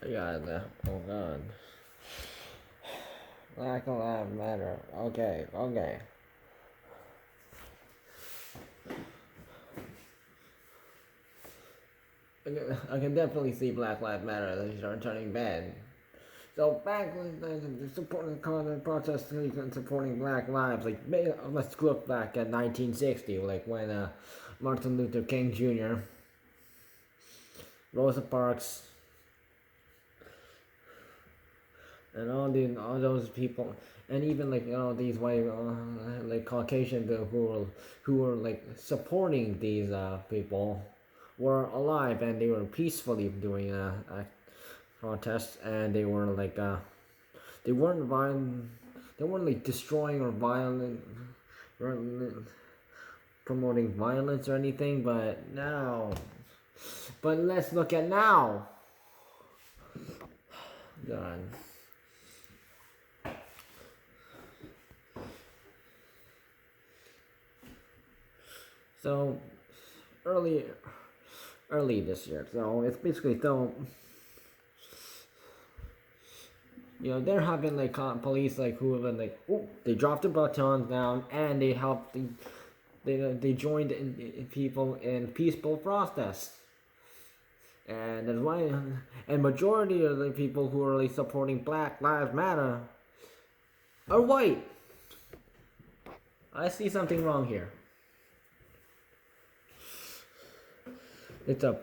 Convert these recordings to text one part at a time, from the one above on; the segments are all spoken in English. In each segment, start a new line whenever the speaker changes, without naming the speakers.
Yeah, oh god. Black Lives Matter. Okay, okay. I can definitely see Black Lives Matter. They start turning bad. So back when the supporting the protests supporting Black lives, like let's look back at 1960, like when Martin Luther King Jr., Rosa Parks, and all those people, and even like these white like Caucasian people who were like supporting these people were alive and they were peacefully doing a protest, and they were like they weren't violent, they weren't like destroying or violent, weren't promoting violence or anything. But let's look at now. God. So early early this year. So it's basically so there have been like police like who have been like they dropped the batons down and they helped they joined in people in peaceful protests. And that's why and majority of the people who are like supporting Black Lives Matter are white. I see something wrong here. It's a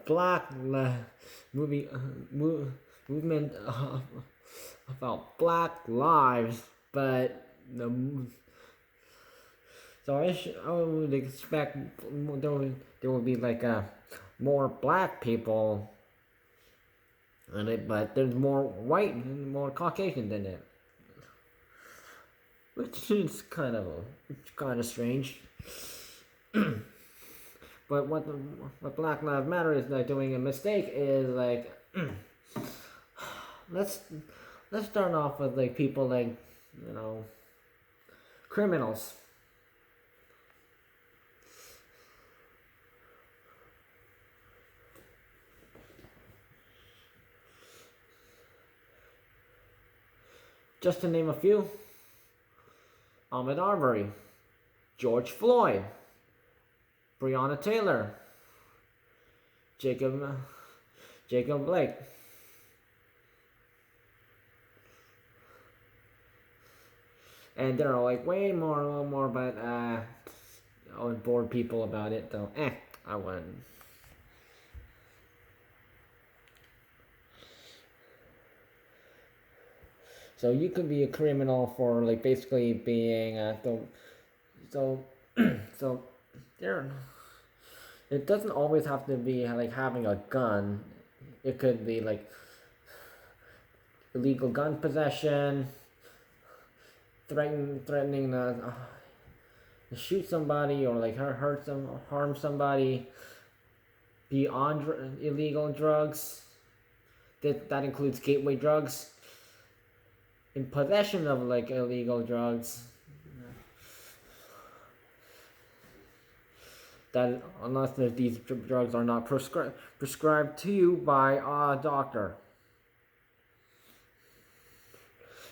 movie movement about black lives, but I would expect there would be like more black people in it, but there's more white and more Caucasian than it, which is kind of strange. But what Black Lives Matter is like doing a mistake is like let's let's start off with like people like criminals. Just to name a few: Ahmaud Arbery, George Floyd, Breonna Taylor, Jacob Jacob Blake. And there are like way more, but I would bore people about it though. I wouldn't. So you could be a criminal for like basically being so so there. It doesn't always have to be like having a gun. It could be like illegal gun possession, threatening to shoot somebody or like harm somebody, be on illegal drugs. That includes gateway drugs. In possession of like illegal drugs. That unless these drugs are not prescribed to you by a doctor.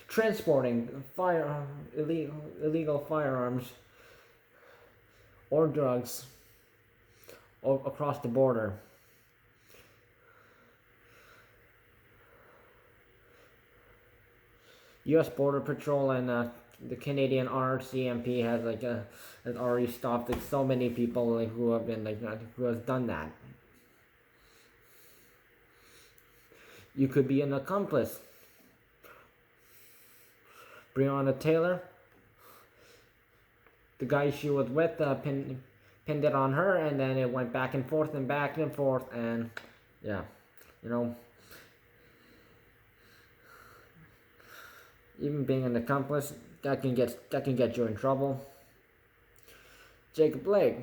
Transporting illegal firearms or drugs across the border. U.S. Border Patrol and the Canadian RCMP has already stopped like so many people like who have been like who has done that. You could be an accomplice. Breonna Taylor, the guy she was with, pinned it on her, and then it went back and forth and back and forth, and yeah, you know. Even being an accomplice, that can get you in trouble. Jacob Blake.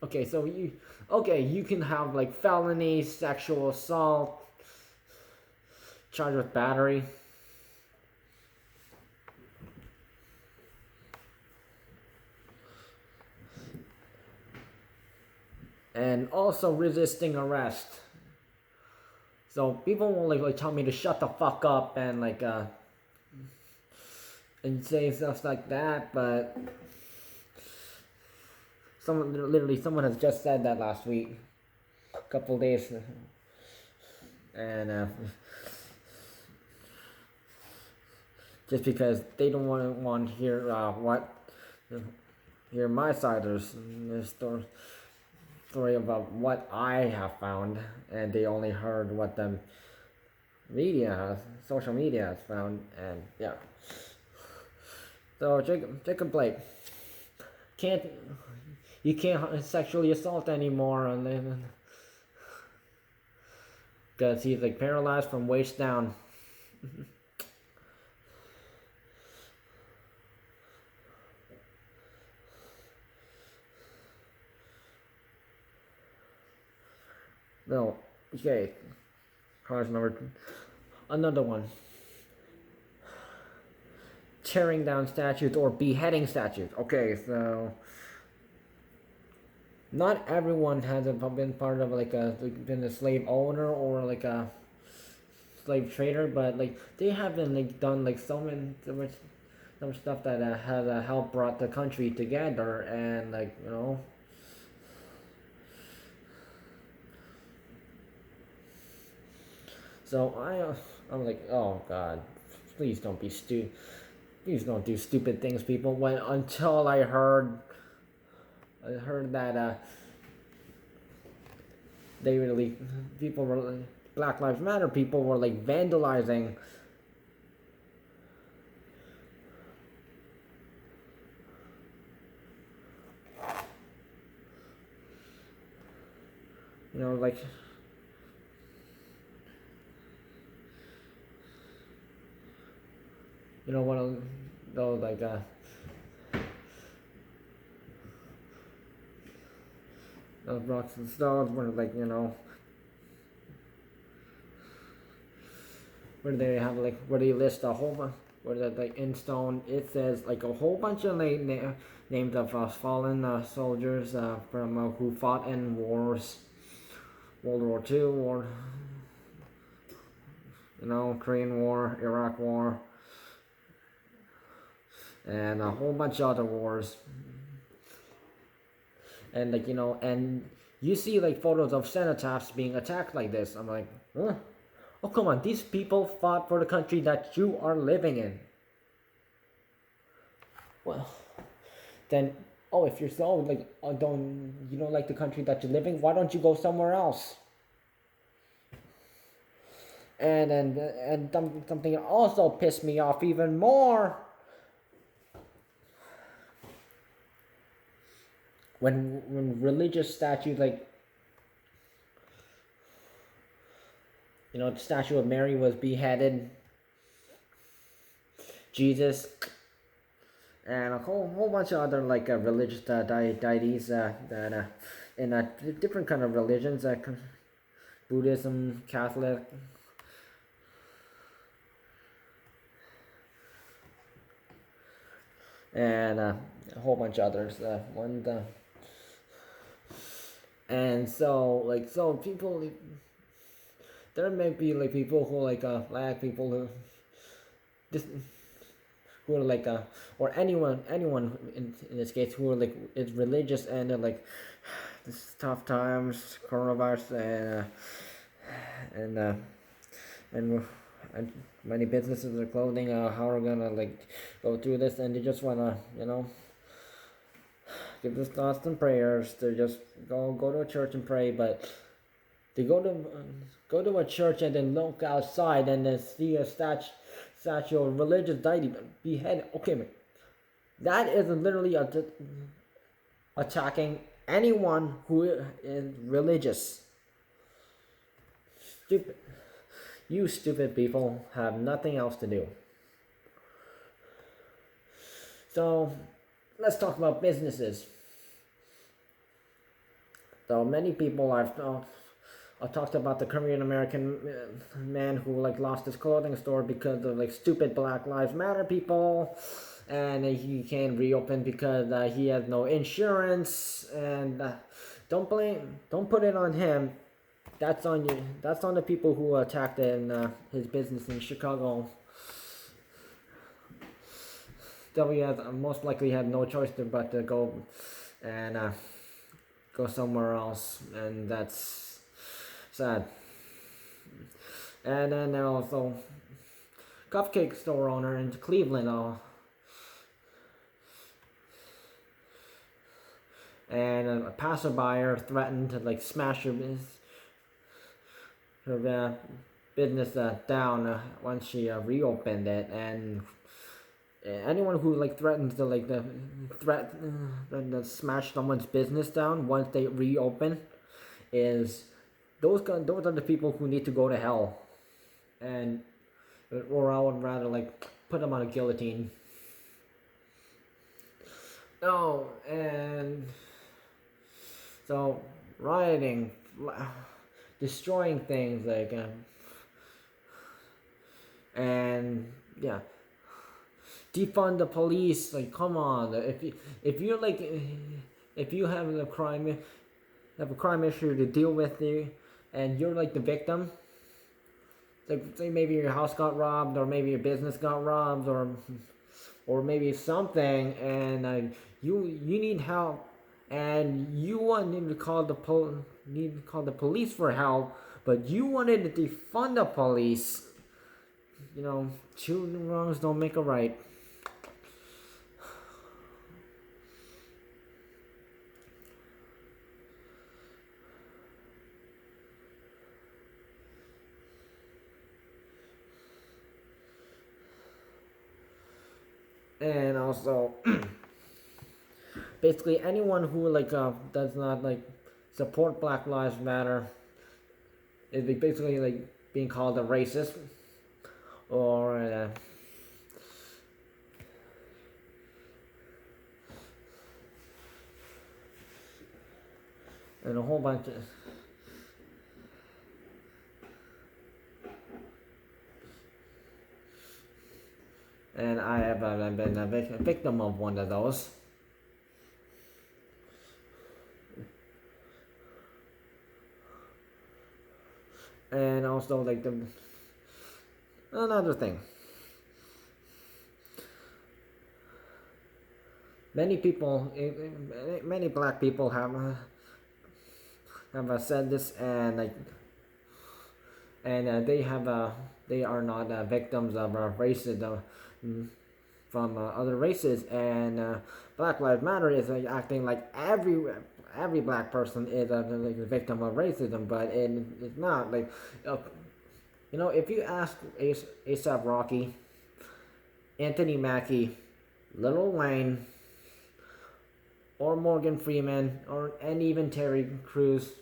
Okay, so you can have like felony sexual assault, charged with battery. And also resisting arrest. So people will like tell me to shut the fuck up and say stuff like that, but someone has just said that last week, a couple days, and just because they don't want to hear hear my side of the story about what I have found, and they only heard what the social media has found, and yeah. So Jacob Blake can't you can't sexually assault anymore, and then because he's like paralyzed from waist down. No, okay. Cars number another one. Tearing down statues or beheading statues. Okay, so not everyone has been part of been a slave owner or like a slave trader, but like they have been like done like some stuff that has helped brought the country together, and like So I'm like, oh God, please don't be stupid. Please don't do stupid things, people. When until I heard that they really people were Black Lives Matter people were like vandalizing. Like one of those those rocks and stones where where they have where they list a whole bunch where in stone it says like a whole bunch of names of fallen soldiers from who fought in wars, World War II, Korean War, Iraq War, and a whole bunch of other wars. And and you see photos of cenotaphs being attacked like this. I'm like, huh? Oh come on, these people fought for the country that you are living in. Well, then, if you're so you don't like the country that you're living, why don't you go somewhere else? And something also pissed me off even more. When religious statues the statue of Mary was beheaded, Jesus, and a whole bunch of other religious deities that in different kind of religions, Buddhism, Catholic, and a whole bunch of others. And so people, there may be people who black people who just who are or anyone in this case who are is religious, and they're this tough times, coronavirus, and many businesses are closing. How are we gonna go through this? And they just wanna give us thoughts and prayers to just go to a church and pray, but they go to a church and then look outside and then see a statue of religious deity beheaded. Okay, man, that is literally attacking anyone who is religious. Stupid. You stupid people have nothing else to do. So let's talk about businesses. So many people I've talked about the Korean American man who lost his clothing store because of stupid Black Lives Matter people, and he can't reopen because he has no insurance. And don't put it on him. That's on you. That's on the people who attacked his business in Chicago. W has most likely had no choice but to go and go somewhere else, and that's sad. And then also, cupcake store owner in Cleveland, and a passerby threatened to like smash her business down once she reopened it, and anyone who like threatens to like the threat to smash someone's business down once they reopen is those are the people who need to go to hell, and or I would rather like put them on a guillotine. Oh, and so rioting, destroying things like and yeah, defund the police. Like, come on, if you're like if you have a crime issue to deal with, and you're like the victim. Like, say maybe your house got robbed, or maybe your business got robbed, or maybe something, and you need help, and you wanted to call the police for help, but you wanted to defund the police. You know, two wrongs don't make a right. And also, basically anyone who like does not like support Black Lives Matter is basically like being called a racist, or and a whole bunch of. And I have been a victim of one of those. And also, like, another thing. Many people, many black people have said this, and like, and they are not victims of racism from other races, and Black Lives Matter is like acting like every black person is like a victim of racism, but it's not. Like, you know, if you ask A$AP Rocky, Anthony Mackie, Lil Wayne, or Morgan Freeman, and even Terry Crews,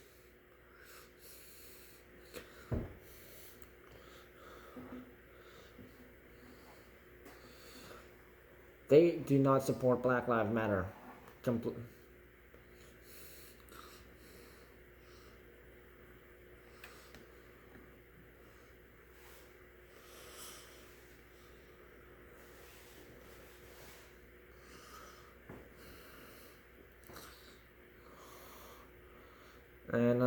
they do not support Black Lives Matter. And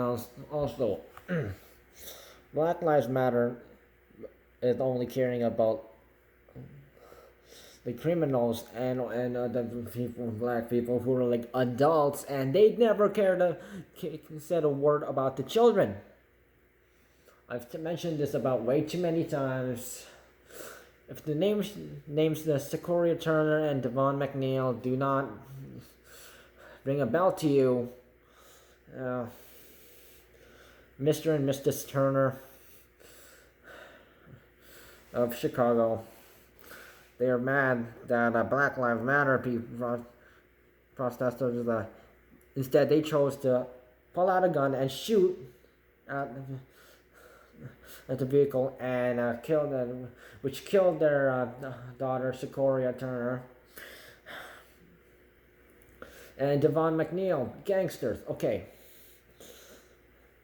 also, Black Lives Matter is only caring about the criminals and the people, black people who are like adults, and they never care to said a word about the children. I've mentioned this about way too many times. If the names the Sequoia Turner and Devon McNeil do not ring a bell to you, Mr. and Mrs. Turner of Chicago, they are mad that Black Lives Matter protesters instead they chose to pull out a gun and shoot at the vehicle and which killed their daughter Sequoia Turner and Devon McNeil, gangsters. Okay,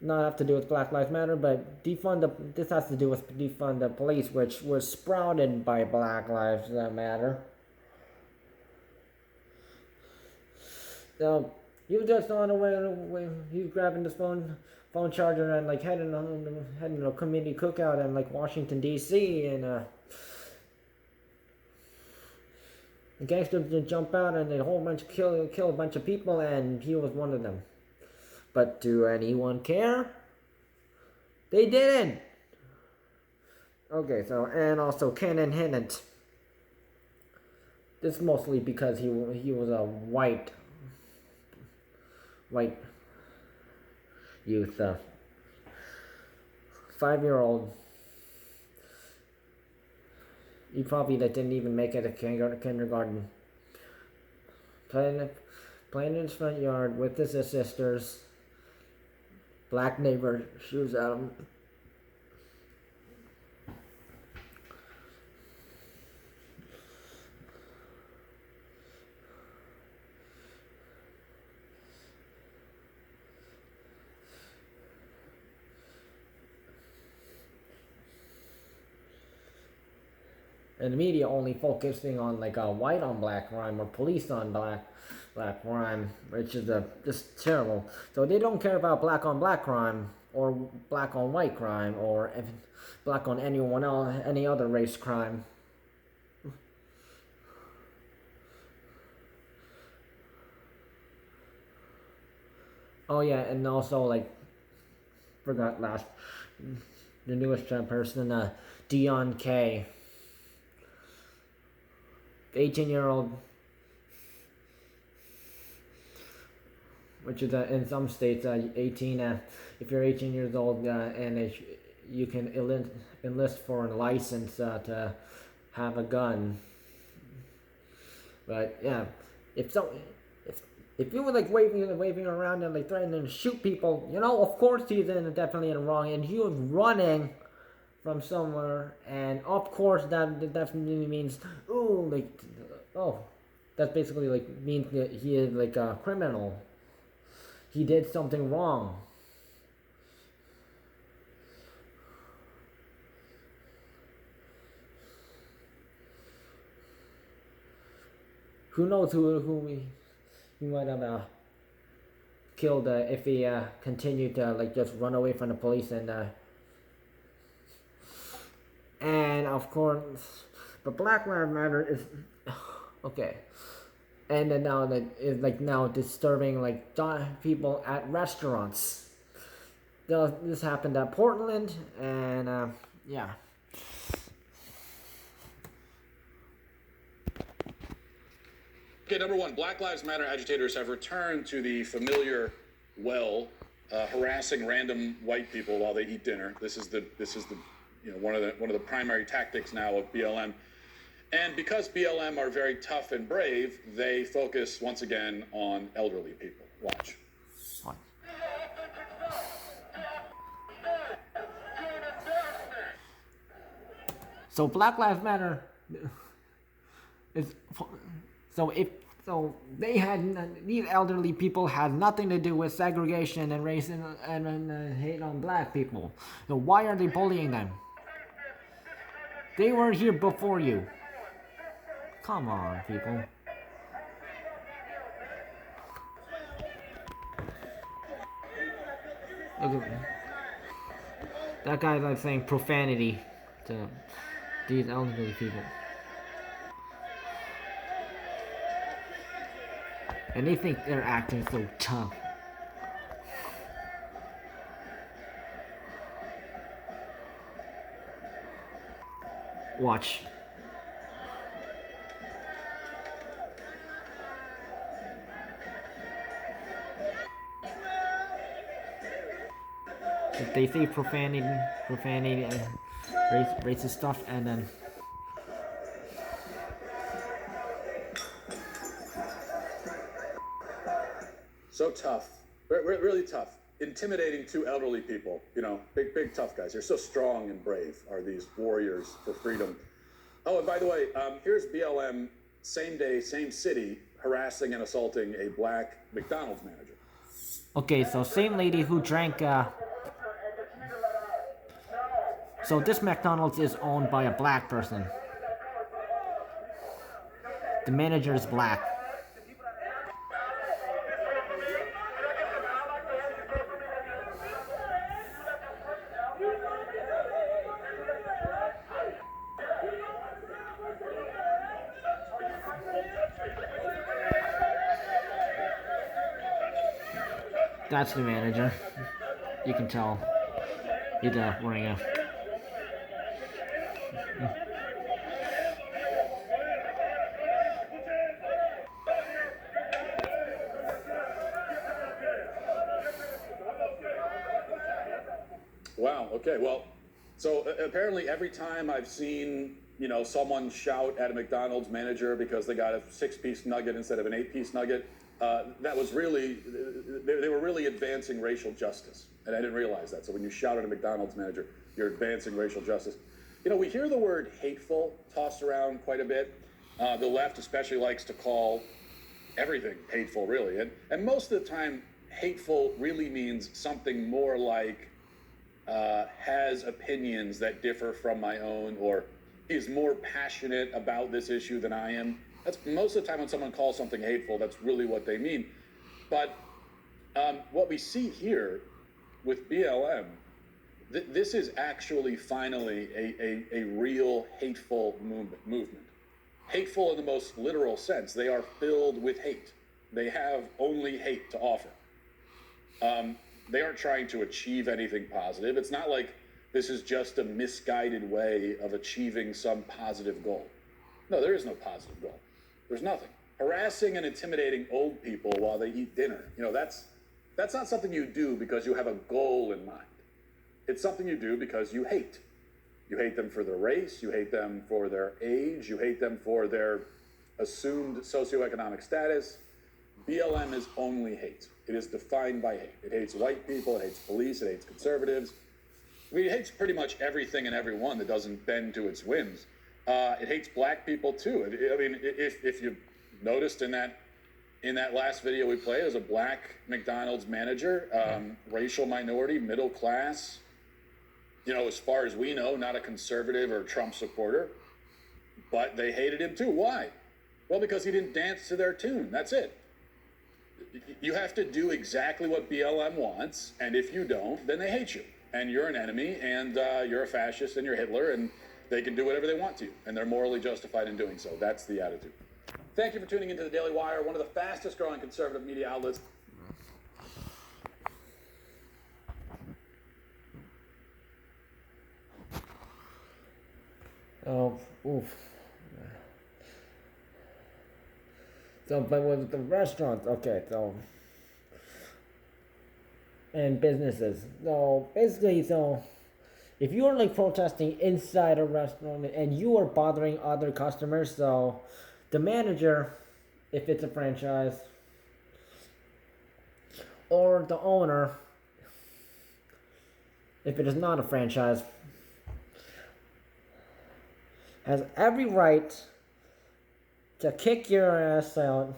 not have to do with Black Lives Matter, but this has to do with defund the police, which was sprouted by Black Lives Matter. So you just on the way he's grabbing his phone. phone charger and like heading to a community cookout in like Washington D.C. and the gangsters would jump out and they whole bunch kill a bunch of people, and he was one of them. But do anyone care? They didn't. Okay, so and also Canon Hinnant. This mostly because he was a white youth, 5-year-old. He probably didn't even make it to kindergarten. Playing in his front yard with his sisters. Black neighbor shoots at him. And the media only focusing on like a white on black crime or police on black crime, which is just terrible. So they don't care about black on black crime or black on white crime or black on anyone else, any other race crime. Oh yeah, and also like forgot last the newest person, Dion K. 18-year-old, which is in some states 18. If you're 18 years old and you can enlist for a license to have a gun. But yeah, if you were like waving around and like threatening to shoot people, of course he's definitely in the wrong, and he was running from somewhere, and of course that definitely means that basically like means that he is like a criminal. He did something wrong. Who knows who he might have killed if he continued to like just run away from the police and of course, but Black Lives Matter is okay, and then now that is like now disturbing like people at restaurants. This happened at Portland, and yeah.
Okay, number one, Black Lives Matter agitators have returned to the familiar harassing random white people while they eat dinner. This is the one of the primary tactics now of BLM. And because BLM are very tough and brave, they focus once again on elderly people. Watch.
So Black Lives Matter is these elderly people had nothing to do with segregation and race and hate on black people. So why are they bullying them? They were here before you. Come on, people. Look at that guy's like saying profanity to these elderly people. And they think they're acting so tough. Watch. If they say profanity, racist stuff, and then
so tough, really tough, intimidating to elderly people. Big tough guys. They're so strong and brave. Are these warriors for freedom? Oh, and by the way, here's BLM, same day, same city, harassing and assaulting a black McDonald's manager.
Okay, so same lady who drank. So this McDonald's is owned by a black person. The manager is black. That's the manager. You can tell. He's wearing a.
Wow. Okay. Well, so apparently every time I've seen, someone shout at a McDonald's manager because they got a 6-piece nugget instead of an 8-piece nugget, that was really, they were really advancing racial justice. And I didn't realize that. So when you shout at a McDonald's manager, you're advancing racial justice. We hear the word hateful tossed around quite a bit. The left especially likes to call everything hateful, really. And most of the time, hateful really means something more like has opinions that differ from my own, or is more passionate about this issue than I am. That's most of the time when someone calls something hateful, that's really what they mean. But what we see here with BLM, this is actually finally a real hateful movement. Hateful in the most literal sense. They are filled with hate. They have only hate to offer. They aren't trying to achieve anything positive. It's not like this is just a misguided way of achieving some positive goal. No, there is no positive goal. There's nothing. Harassing and intimidating old people while they eat dinner, that's not something you do because you have a goal in mind. It's something you do because you hate. You hate them for their race, you hate them for their age, you hate them for their assumed socioeconomic status. BLM is only hate. It is defined by hate. It hates white people, it hates police, it hates conservatives. It hates pretty much everything and everyone that doesn't bend to its whims. It hates black people too. If you noticed in that last video we played, there's a black McDonald's manager, racial minority, middle class. As far as we know, not a conservative or Trump supporter, but they hated him too. Why? Well, because he didn't dance to their tune. That's it. You have to do exactly what BLM wants, and if you don't, then they hate you, and you're an enemy, and you're a fascist, and you're Hitler, and they can do whatever they want to you, and they're morally justified in doing so. That's the attitude. Thank you for tuning into the Daily Wire, one of the fastest growing conservative media outlets.
Oh, oof. So, but with the restaurants, okay, so, and businesses. So, basically, if you are like protesting inside a restaurant and you are bothering other customers, so the manager, if it's a franchise, or the owner, if it is not a franchise, has every right to kick your ass out.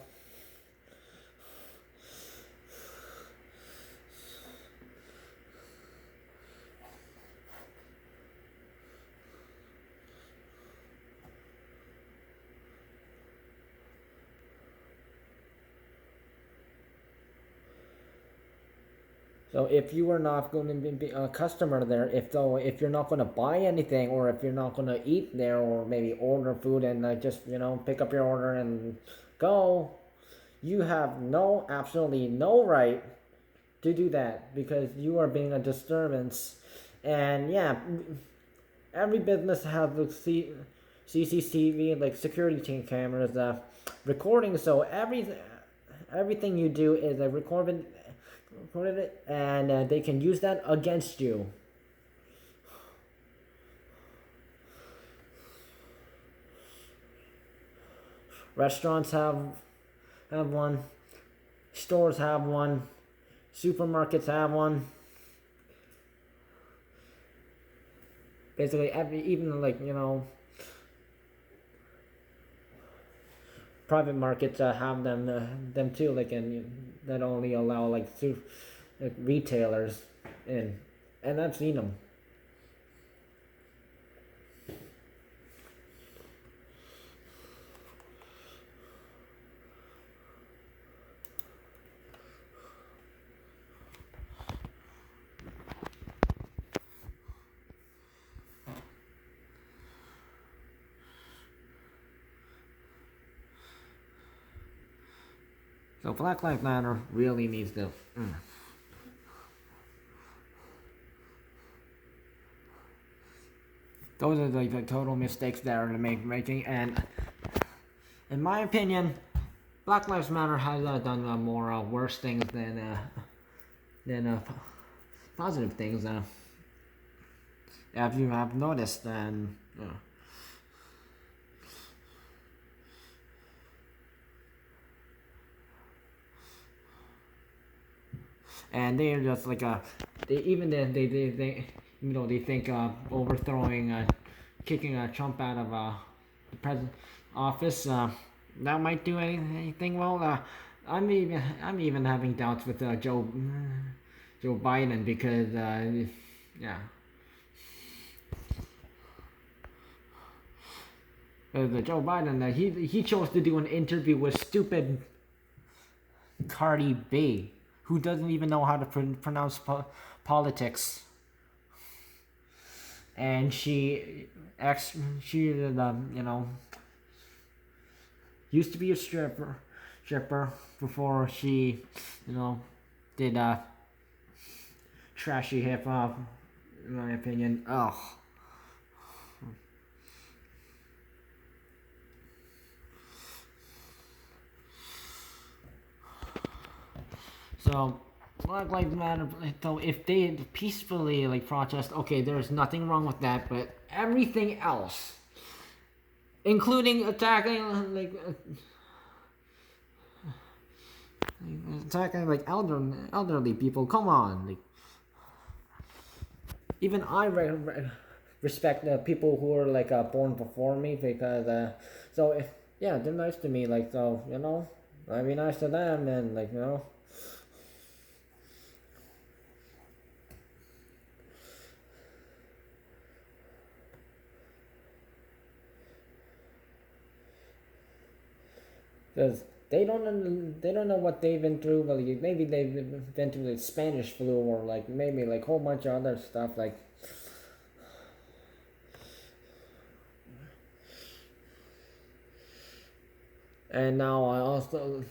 So if you are not going to be a customer there, if you're not going to buy anything, or if you're not going to eat there, or maybe order food and just pick up your order and go, you have absolutely no right to do that, because you are being a disturbance. And yeah, every business has the CCTV, like security cameras, recording. So everything you do is recorded it, and they can use that against you. Restaurants have one, stores have one, supermarkets have one. Basically, even private markets have them too, and that only allow retailers in, and I've seen them. So Black Lives Matter really needs to those are like the total mistakes that are making. And in my opinion, Black Lives Matter has done more worse things than positive things. If you have noticed, then and they're just like they even then they you know they think overthrowing kicking Trump out of the president office that might do anything. Well, I'm even having doubts with Joe Biden because yeah. Joe Biden, he chose to do an interview with stupid Cardi B, who doesn't even know how to pronounce politics, and she you know, used to be a stripper before she, you know, did trashy hip hop. In my opinion, ugh. So, Black Lives Matter. So, if they peacefully like protest, okay, there's nothing wrong with that. But everything else, including attacking like elderly people, come on. Like, even I respect the people who are like born before me because so if yeah they're nice to me, like, so you know I'd be nice to them, and like, you know. Because they don't know what they've been through. Well, maybe they've been through the Spanish flu, or like maybe like a whole bunch of other stuff. Like, and now I also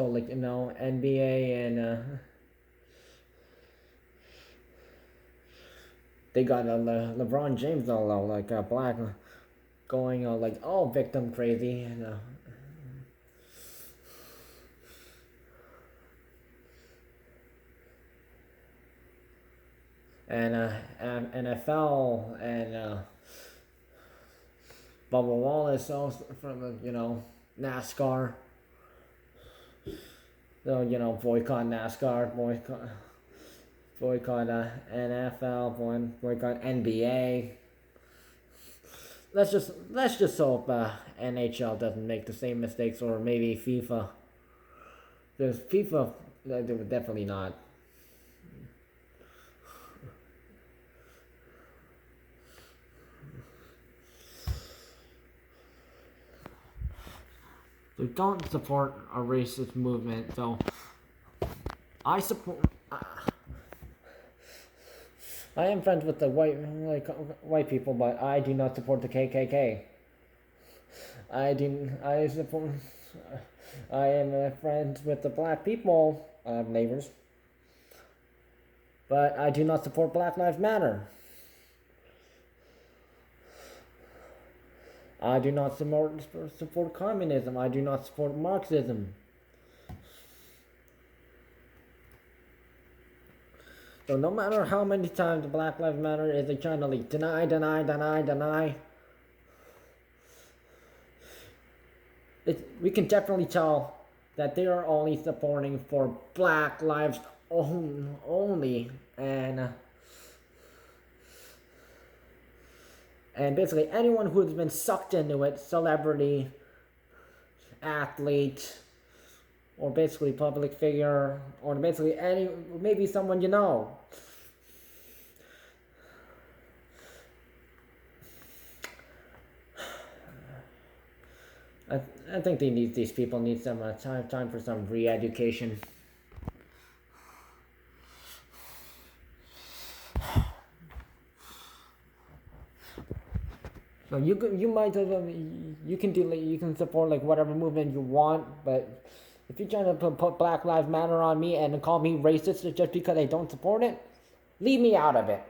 like, you know, NBA, and they got LeBron James all like black, going like all victim crazy, and NFL, and Bubba Wallace also from you know, NASCAR. So, you know, boycott NASCAR, boycott NFL, boycott NBA. Let's just hope NHL doesn't make the same mistakes, or maybe FIFA. Because FIFA, they would definitely not. So don't support a racist movement. So I support. I am friends with the white people, but I do not support the KKK. I support. I am friends with the black people. I have neighbors, but I do not support Black Lives Matter. I do not support communism. I do not support Marxism. So no matter how many times Black Lives Matter is trying to like deny, we can definitely tell that they are only supporting for Black lives only, and basically anyone who's been sucked into it, celebrity, athlete, or basically public figure, or basically maybe someone you know. I think these people need some time for some re-education. So you can support like whatever movement you want, but if you're trying to put Black Lives Matter on me and call me racist just because I don't support it, leave me out of it.